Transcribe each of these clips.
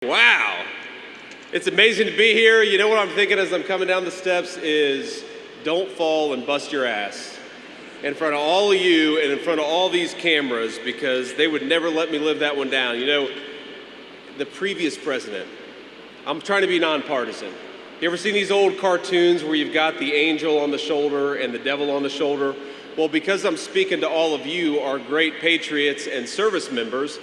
Wow. It's amazing to be here. You know what I'm thinking as I'm coming down the steps is don't fall and bust your ass in front of all of you and in front of all these cameras, because they would never let me live that one down. You know, the previous president, I'm trying to be nonpartisan. You ever seen these old cartoons where you've got the angel on the shoulder and the devil on the shoulder? Well, because I'm speaking to all of you, our great patriots and service members,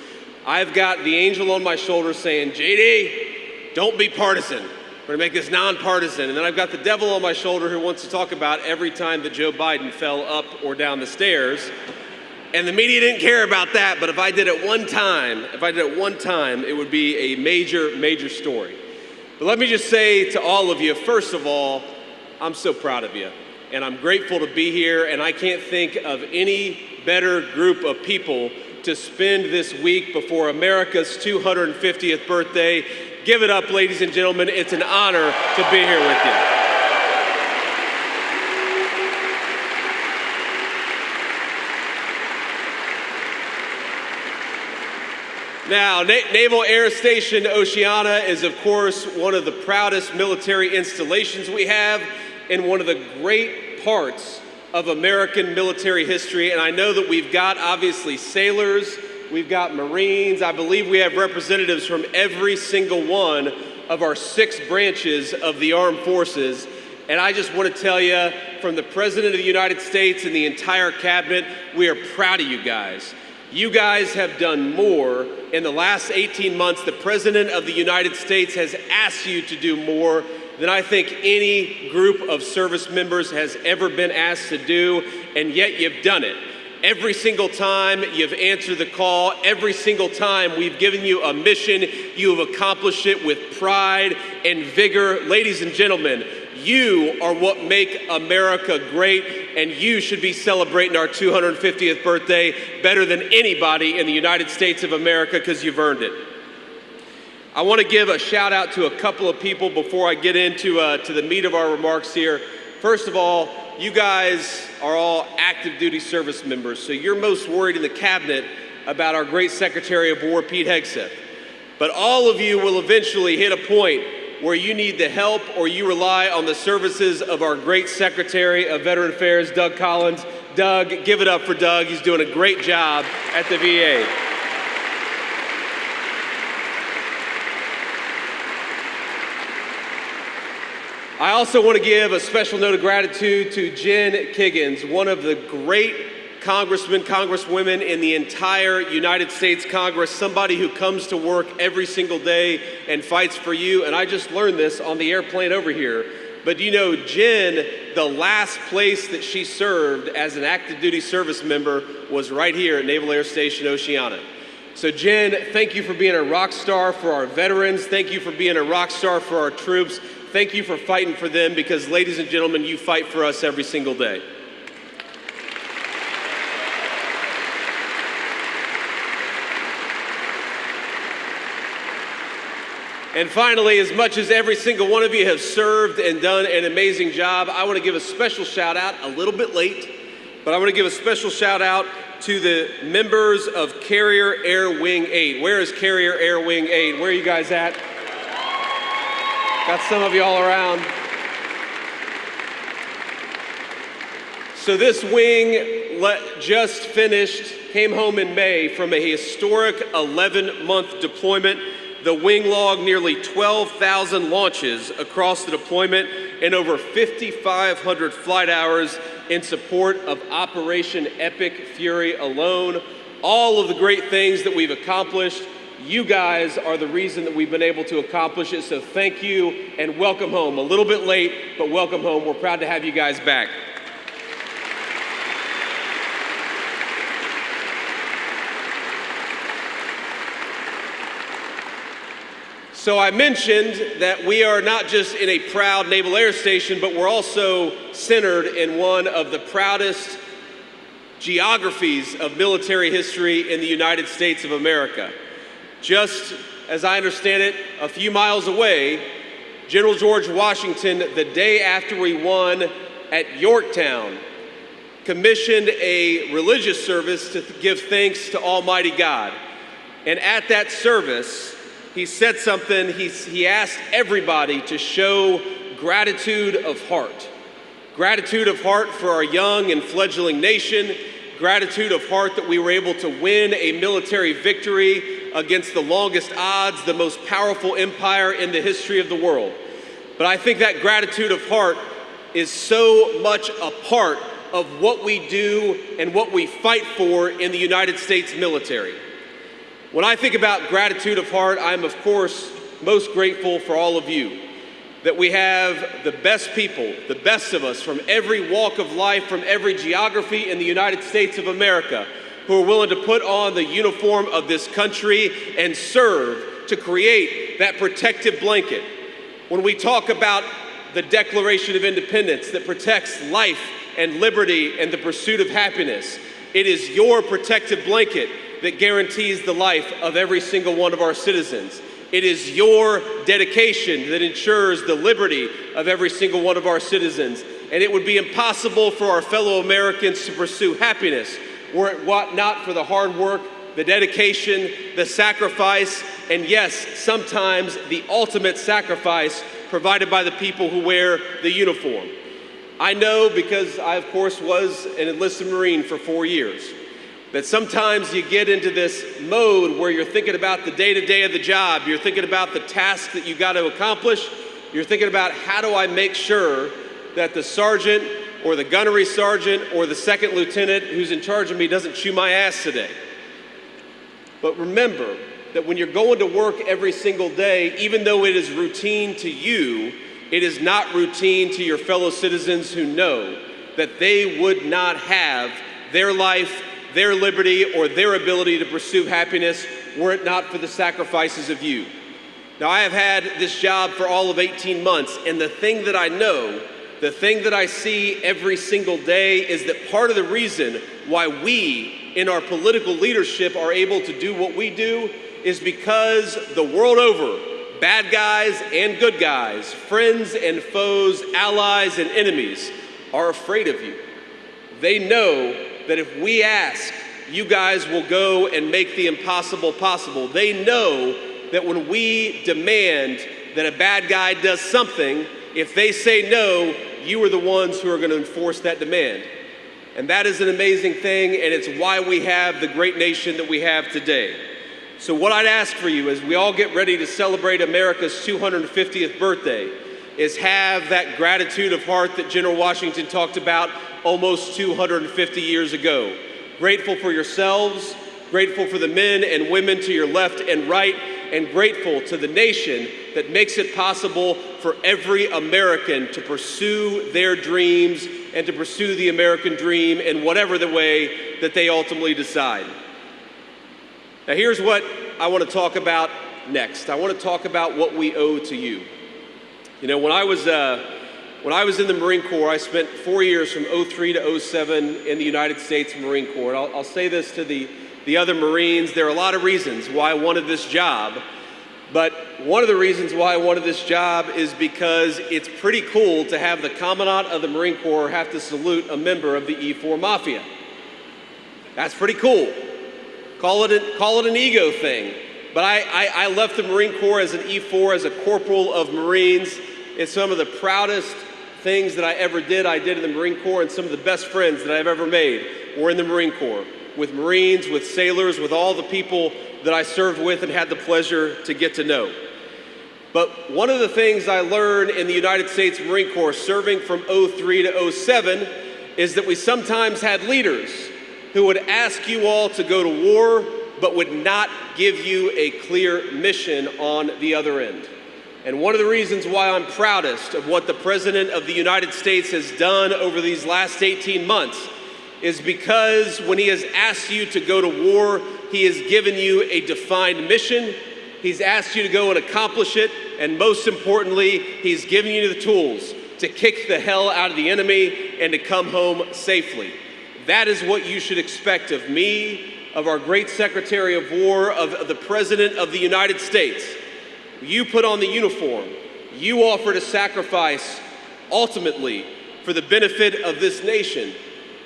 I've got the angel on my shoulder saying, JD, don't be partisan. We're gonna make this nonpartisan. And then I've got the devil on my shoulder who wants to talk about every time that Joe Biden fell up or down the stairs. And the media didn't care about that, but if I did it one time, it would be a major, major story. But let me just say to all of you, first of all, I'm so proud of you. And I'm grateful to be here, and I can't think of any better group of people to spend this week before America's 250th birthday. Give it up, ladies and gentlemen. It's an honor to be here with you. Now, Naval Air Station Oceana is, of course, one of the proudest military installations we have and one of the great parts of American military history. And I know that we've got, obviously, sailors, we've got Marines. I believe we have representatives from every single one of our 6 branches of the armed forces. And I just want to tell you, from the President of the United States and the entire cabinet, we are proud of you guys. You guys have done more in the last 18 months. The President of the United States has asked you to do more than I think any group of service members has ever been asked to do, and yet you've done it. Every single time you've answered the call, every single time we've given you a mission, you have accomplished it with pride and vigor. Ladies and gentlemen, you are what make America great, and you should be celebrating our 250th birthday better than anybody in the United States of America, because you've earned it. I want to give a shout out to a couple of people before I get into to the meat of our remarks here. First of all, you guys are all active duty service members, so you're most worried in the cabinet about our great Secretary of War, Pete Hegseth. But all of you will eventually hit a point where you need the help or you rely on the services of our great Secretary of Veteran Affairs, Doug Collins. Doug, give it up for Doug. He's doing a great job at the VA. I also want to give a special note of gratitude to Jen Kiggins, one of the great congressmen, congresswomen in the entire United States Congress, somebody who comes to work every single day and fights for you. And I just learned this on the airplane over here. But you know, Jen, the last place that she served as an active duty service member was right here at Naval Air Station Oceana. So Jen, thank you for being a rock star for our veterans. Thank you for being a rock star for our troops. Thank you for fighting for them, because, ladies and gentlemen, you fight for us every single day. And finally, as much as every single one of you have served and done an amazing job, I want to give a special shout out, a little bit late, but I want to give a special shout out to the members of Carrier Air Wing 8. Where is Carrier Air Wing 8? Where are you guys at? Got some of you all around. So this wing just finished, came home in May from a historic 11-month deployment. The wing logged nearly 12,000 launches across the deployment and over 5,500 flight hours in support of Operation Epic Fury alone. All of the great things that we've accomplished, you guys are the reason that we've been able to accomplish it, so thank you and welcome home. A little bit late, but welcome home. We're proud to have you guys back. So I mentioned that we are not just in a proud Naval Air Station, but we're also centered in one of the proudest geographies of military history in the United States of America. Just as I understand it, a few miles away, General George Washington, the day after we won at Yorktown, commissioned a religious service to give thanks to Almighty God. And at that service, he said something. He asked everybody to show gratitude of heart. Gratitude of heart for our young and fledgling nation. Gratitude of heart that we were able to win a military victory against the longest odds, the most powerful empire in the history of the world. But I think that gratitude of heart is so much a part of what we do and what we fight for in the United States military. When I think about gratitude of heart, I'm of course most grateful for all of you, that we have the best people, the best of us from every walk of life, from every geography in the United States of America, who are willing to put on the uniform of this country and serve to create that protective blanket. When we talk about the Declaration of Independence that protects life and liberty and the pursuit of happiness, it is your protective blanket that guarantees the life of every single one of our citizens. It is your dedication that ensures the liberty of every single one of our citizens. And it would be impossible for our fellow Americans to pursue happiness were it not for the hard work, the dedication, the sacrifice, and yes, sometimes the ultimate sacrifice provided by the people who wear the uniform. I know, because I of course was an enlisted Marine for 4 years, that sometimes you get into this mode where you're thinking about the day-to-day of the job, you're thinking about the task that you got to accomplish, you're thinking about how do I make sure that the sergeant or the gunnery sergeant or the second lieutenant who's in charge of me doesn't chew my ass today. But remember that when you're going to work every single day, even though it is routine to you, it is not routine to your fellow citizens who know that they would not have their life, their liberty, or their ability to pursue happiness were it not for the sacrifices of you. Now, I have had this job for all of 18 months, and the thing that I know, the thing that I see every single day is that part of the reason why we in our political leadership are able to do what we do is because the world over, bad guys and good guys, friends and foes, allies and enemies are afraid of you. They know that if we ask, you guys will go and make the impossible possible. They know that when we demand that a bad guy does something, if they say no, you are the ones who are going to enforce that demand. And that is an amazing thing, and it's why we have the great nation that we have today. So what I'd ask for you as we all get ready to celebrate America's 250th birthday is have that gratitude of heart that General Washington talked about almost 250 years ago. Grateful for yourselves, grateful for the men and women to your left and right, and grateful to the nation that makes it possible for every American to pursue their dreams and to pursue the American dream in whatever the way that they ultimately decide. Now here's what I want to talk about next. I want to talk about what we owe to you. You know, when I was in the Marine Corps, I spent 4 years from 03 to 07 in the United States Marine Corps. And I'll say this to the other Marines. There are a lot of reasons why I wanted this job. But one of the reasons why I wanted this job is because it's pretty cool to have the Commandant of the Marine Corps have to salute a member of the E4 Mafia. That's pretty cool. Call it an ego thing. But I left the Marine Corps as an E4, as a corporal of Marines. It's some of the proudest things that I ever did. I did in the Marine Corps, and some of the best friends that I've ever made were in the Marine Corps, with Marines, with sailors, with all the people that I served with and had the pleasure to get to know. But one of the things I learned in the United States Marine Corps, serving from 03 to 07, is that we sometimes had leaders who would ask you all to go to war, but would not give you a clear mission on the other end. And one of the reasons why I'm proudest of what the President of the United States has done over these last 18 months is because when he has asked you to go to war, he has given you a defined mission. He's asked you to go and accomplish it. And most importantly, he's given you the tools to kick the hell out of the enemy and to come home safely. That is what you should expect of me, of our great Secretary of War, of the President of the United States. You put on the uniform. You offer to sacrifice ultimately for the benefit of this nation.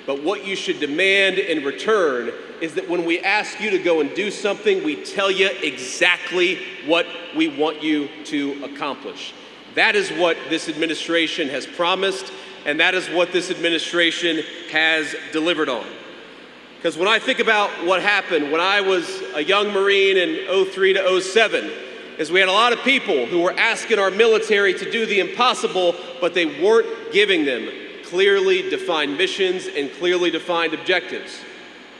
But what you should demand in return is that when we ask you to go and do something, we tell you exactly what we want you to accomplish. That is what this administration has promised, and that is what this administration has delivered on. Because when I think about what happened when I was a young Marine in 03 to 07, is we had a lot of people who were asking our military to do the impossible, but they weren't giving them clearly defined missions and clearly defined objectives.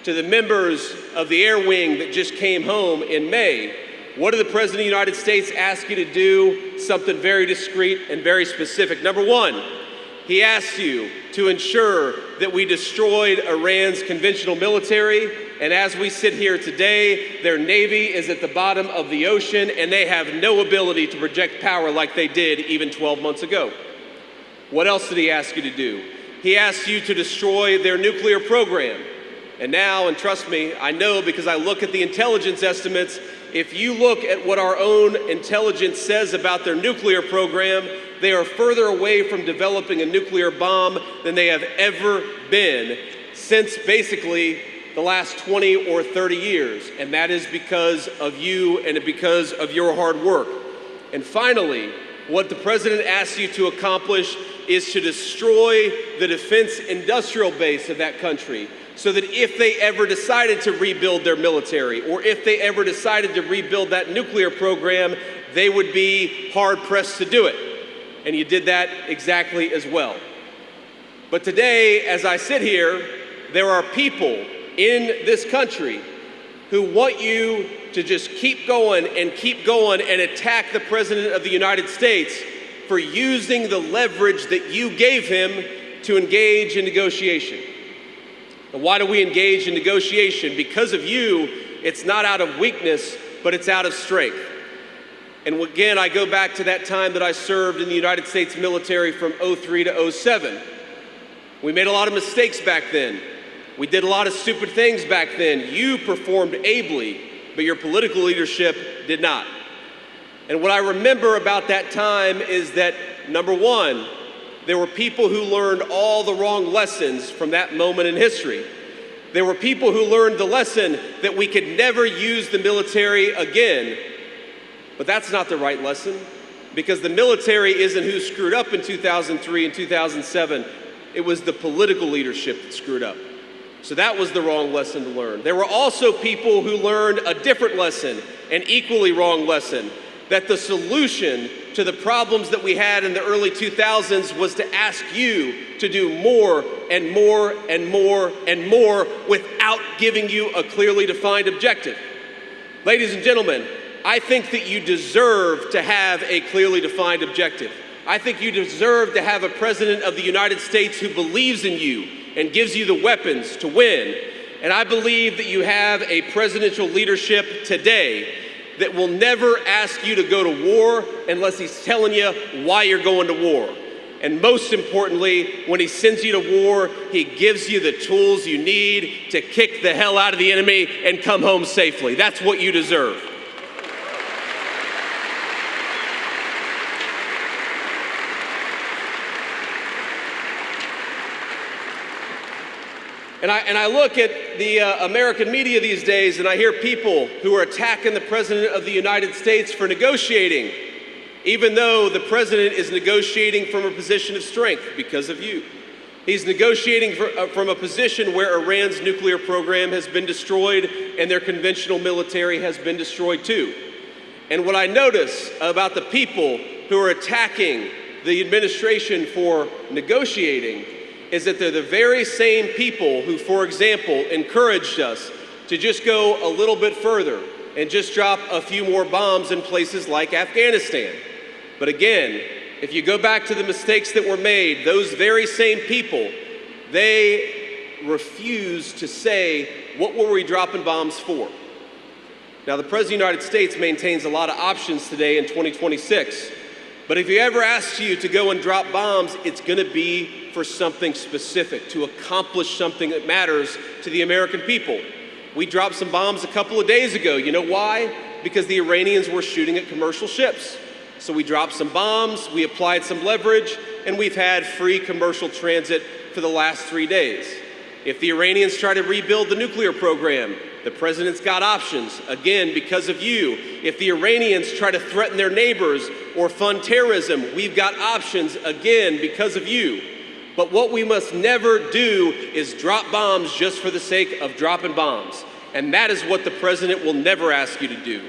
To the members of the Air Wing that just came home in May, what did the President of the United States ask you to do? Something very discreet and very specific. Number one, he asked you to ensure that we destroyed Iran's conventional military, and as we sit here today, their Navy is at the bottom of the ocean, and they have no ability to project power like they did even 12 months ago. What else did he ask you to do? He asked you to destroy their nuclear program. And now, and trust me, I know because I look at the intelligence estimates, if you look at what our own intelligence says about their nuclear program, they are further away from developing a nuclear bomb than they have ever been since basically the last 20 or 30 years. And that is because of you and because of your hard work. And finally, what the President asks you to accomplish is to destroy the defense industrial base of that country, so that if they ever decided to rebuild their military, or if they ever decided to rebuild that nuclear program, they would be hard-pressed to do it. And you did that exactly as well. But today, as I sit here, there are people in this country who want you to just keep going and attack the President of the United States for using the leverage that you gave him to engage in negotiation. And why do we engage in negotiation? Because of you, it's not out of weakness, but it's out of strength. And again, I go back to that time that I served in the United States military from 03 to 07. We made a lot of mistakes back then. We did a lot of stupid things back then. You performed ably, but your political leadership did not. And what I remember about that time is that, number one, there were people who learned all the wrong lessons from that moment in history. There were people who learned the lesson that we could never use the military again. But that's not the right lesson, because the military isn't who screwed up in 2003 and 2007. It was the political leadership that screwed up. So that was the wrong lesson to learn. There were also people who learned a different lesson, an equally wrong lesson, that the solution to the problems that we had in the early 2000s was to ask you to do more and more and more and more without giving you a clearly defined objective. Ladies and gentlemen, I think that you deserve to have a clearly defined objective. I think you deserve to have a President of the United States who believes in you and gives you the weapons to win. And I believe that you have a presidential leadership today that will never ask you to go to war unless he's telling you why you're going to war. And most importantly, when he sends you to war, he gives you the tools you need to kick the hell out of the enemy and come home safely. That's what you deserve. And I look at the American media these days, and I hear people who are attacking the President of the United States for negotiating, even though the President is negotiating from a position of strength because of you. He's negotiating from a position where Iran's nuclear program has been destroyed and their conventional military has been destroyed too. And what I notice about the people who are attacking the administration for negotiating is that they're the very same people who, for example, encouraged us to just go a little bit further and just drop a few more bombs in places like Afghanistan. But again, if you go back to the mistakes that were made, those very same people, they refuse to say, what were we dropping bombs for? Now, the President of the United States maintains a lot of options today in 2026. But if he ever asks you to go and drop bombs, it's going to be for something specific, to accomplish something that matters to the American people. We dropped some bombs a couple of days ago. You know why? Because the Iranians were shooting at commercial ships. So we dropped some bombs, we applied some leverage, and we've had free commercial transit for the last 3 days. If the Iranians try to rebuild the nuclear program, the president's got options, again, because of you. If the Iranians try to threaten their neighbors or fund terrorism, we've got options, again, because of you. But what we must never do is drop bombs just for the sake of dropping bombs. And that is what the president will never ask you to do.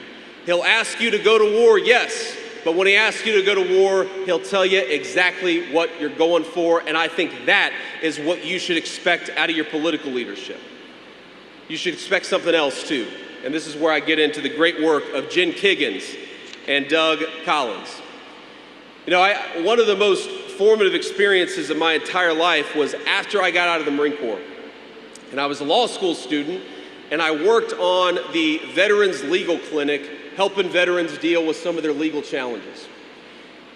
He'll ask you to go to war, yes, but when he asks you to go to war, he'll tell you exactly what you're going for, and I think that is what you should expect out of your political leadership. You should expect something else too, and this is where I get into the great work of Jen Kiggins and Doug Collins. You know, one of the most formative experiences of my entire life was after I got out of the Marine Corps, and I was a law school student, and I worked on the Veterans Legal Clinic, helping veterans deal with some of their legal challenges.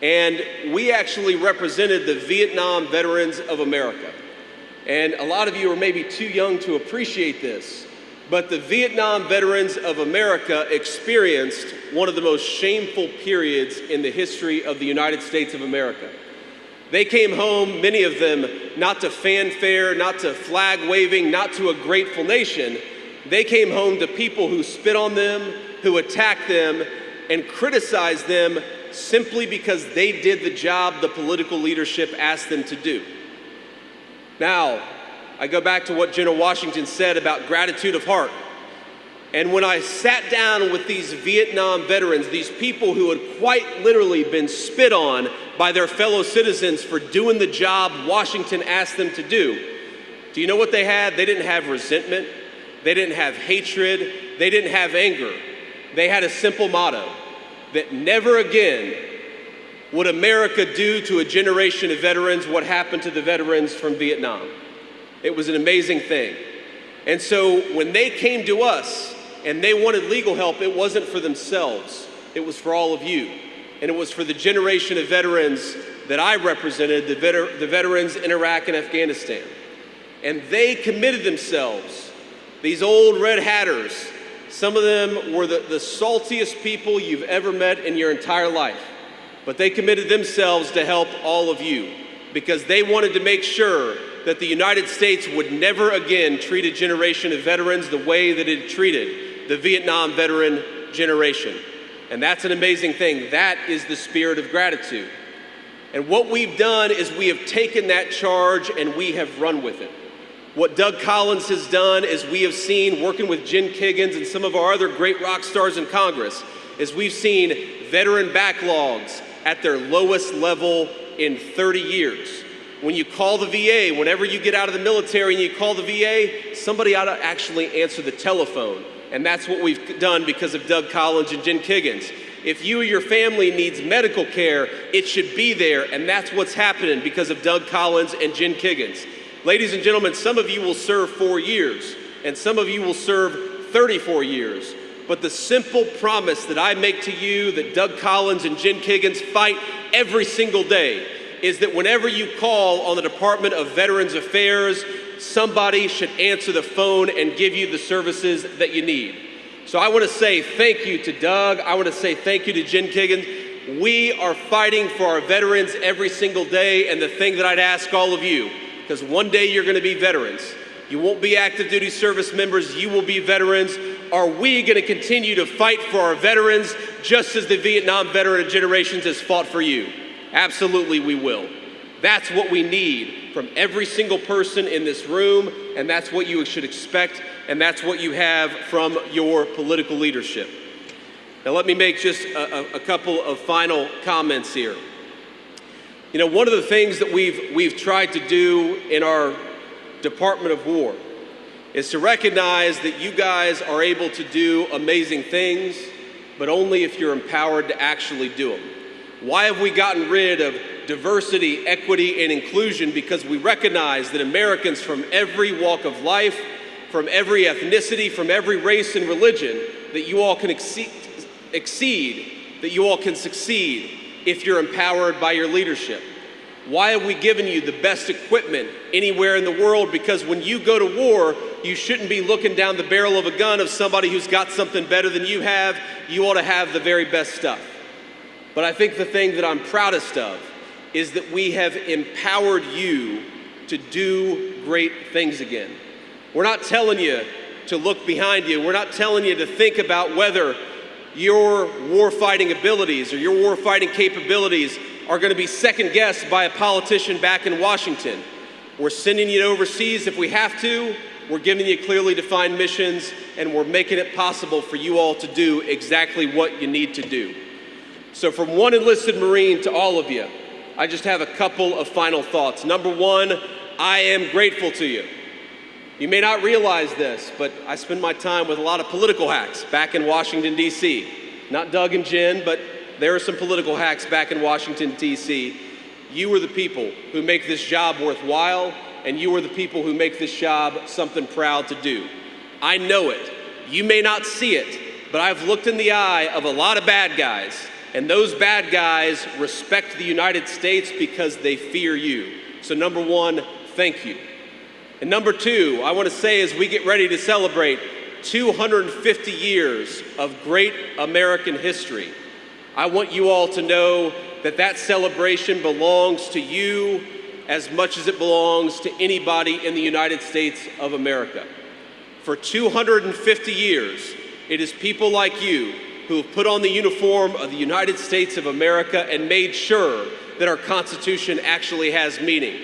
And we actually represented the Vietnam Veterans of America. And a lot of you are maybe too young to appreciate this, but the Vietnam Veterans of America experienced one of the most shameful periods in the history of the United States of America. They came home, many of them, not to fanfare, not to flag waving, not to a grateful nation. They came home to people who spit on them, who attacked them, and criticized them simply because they did the job the political leadership asked them to do. Now, I go back to what General Washington said about gratitude of heart. And when I sat down with these Vietnam veterans, these people who had quite literally been spit on by their fellow citizens for doing the job Washington asked them to do you know what they had? They didn't have resentment. They didn't have hatred. They didn't have anger. They had a simple motto, that never again would America do to a generation of veterans what happened to the veterans from Vietnam. It was an amazing thing. And so when they came to us and they wanted legal help, it wasn't for themselves. It was for all of you. And it was for the generation of veterans that I represented, the veterans in Iraq and Afghanistan. And they committed themselves, these old red hatters. Some of them were the saltiest people you've ever met in your entire life. But they committed themselves to help all of you because they wanted to make sure that the United States would never again treat a generation of veterans the way that it treated the Vietnam veteran generation. And that's an amazing thing. That is the spirit of gratitude. And what we've done is we have taken that charge and we have run with it. What Doug Collins has done is we have seen, working with Jen Kiggins and some of our other great rock stars in Congress, is we've seen veteran backlogs at their lowest level in 30 years. When you call the VA, whenever you get out of the military and you call the VA, somebody ought to actually answer the telephone. And that's what we've done because of Doug Collins and Jen Kiggins. If you or your family needs medical care, it should be there, and that's what's happening because of Doug Collins and Jen Kiggins. Ladies and gentlemen, some of you will serve 4 years, and some of you will serve 34 years. But the simple promise that I make to you that Doug Collins and Jen Kiggins fight every single day is that whenever you call on the Department of Veterans Affairs, somebody should answer the phone and give you the services that you need. So I want to say thank you to Doug. I want to say thank you to Jen Kiggins. We are fighting for our veterans every single day, and the thing that I'd ask all of you, because one day you're going to be veterans. You won't be active duty service members, you will be veterans. Are we going to continue to fight for our veterans just as the Vietnam veteran generations has fought for you? Absolutely we will. That's what we need from every single person in this room, and that's what you should expect, and that's what you have from your political leadership. Now let me make just a couple of final comments here. You know, one of the things that we've tried to do in our Department of War is to recognize that you guys are able to do amazing things, but only if you're empowered to actually do them. Why have we gotten rid of diversity, equity, and inclusion? Because we recognize that Americans from every walk of life, from every ethnicity, from every race and religion, that you all can exceed, that you all can succeed if you're empowered by your leadership. Why have we given you the best equipment anywhere in the world? Because when you go to war, you shouldn't be looking down the barrel of a gun of somebody who's got something better than you have. You ought to have the very best stuff. But I think the thing that I'm proudest of is that we have empowered you to do great things again. We're not telling you to look behind you. We're not telling you to think about whether your warfighting abilities or your warfighting capabilities are going to be second-guessed by a politician back in Washington. We're sending you overseas if we have to. We're giving you clearly defined missions, and we're making it possible for you all to do exactly what you need to do. So from one enlisted Marine to all of you, I just have a couple of final thoughts. Number one, I am grateful to you. You may not realize this, but I spend my time with a lot of political hacks back in Washington, D.C. Not Doug and Jen, but there are some political hacks back in Washington, D.C. You are the people who make this job worthwhile, and you are the people who make this job something proud to do. I know it. You may not see it, but I've looked in the eye of a lot of bad guys, and those bad guys respect the United States because they fear you. So number one, thank you. And number two, I want to say as we get ready to celebrate 250 years of great American history, I want you all to know that that celebration belongs to you as much as it belongs to anybody in the United States of America. For 250 years, it is people like you who have put on the uniform of the United States of America and made sure that our Constitution actually has meaning,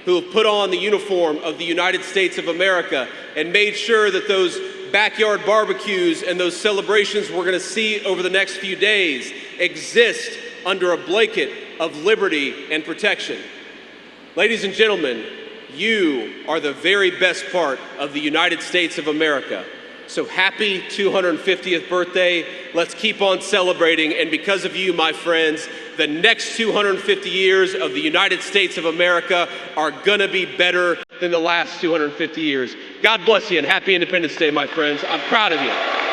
who have put on the uniform of the United States of America and made sure that those backyard barbecues and those celebrations we're going to see over the next few days exist under a blanket of liberty and protection. Ladies and gentlemen, you are the very best part of the United States of America. So happy 250th birthday. Let's keep on celebrating. And because of you, my friends, the next 250 years of the United States of America are gonna be better than the last 250 years. God bless you and happy Independence Day, my friends. I'm proud of you.